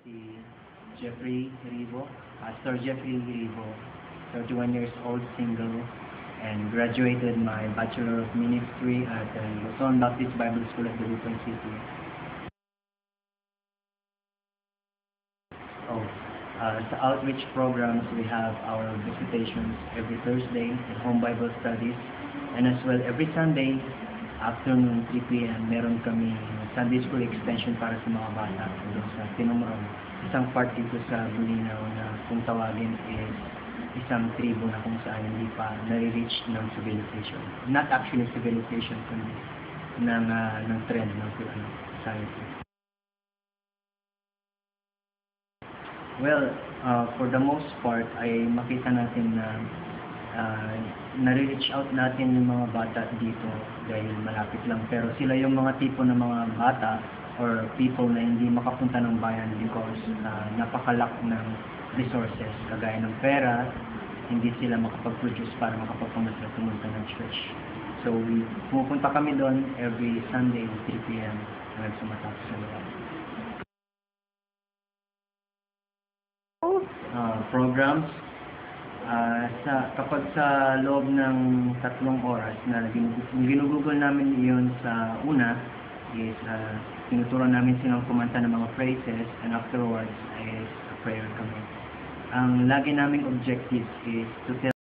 si Jeffrey Ribo, Pastor Jeffrey Ribo, 31 years old, single, and graduated my Bachelor of Ministry at Luzon Baptist Bible School at Dagupan City. Sa outreach programs, we have our visitations every Thursday and home Bible studies. And as well, every Sunday, afternoon 3 p.m., meron kami Sunday School extension para sa mga bata doon sa Tinumrong. Isang part dito sa Bulinaw na kung tawagin is isang tribo na kung saan hindi pa nare-reach ng civilization. Not actually civilization, kundi ng trend ng society. Well, for the most part, ay makita natin na nare-reach out natin yung mga bata dito dahil malapit lang. Pero sila yung mga tipo ng mga bata or people na hindi makapunta ng bayan because napakalak ng resources. Kagaya ng pera, hindi sila makapag-produce para makapagpamasal pumunta ng church. So, pumupunta kami doon every Sunday, 3 p.m. hanggang sumatapos sa lugar. Programs, kapag sa loob ng 3 oras na ginugugol namin iyon sa una is tinuturuan namin silang kumanta ng mga phrases and afterwards is prayer kami. Ang lagi naming objective is to tell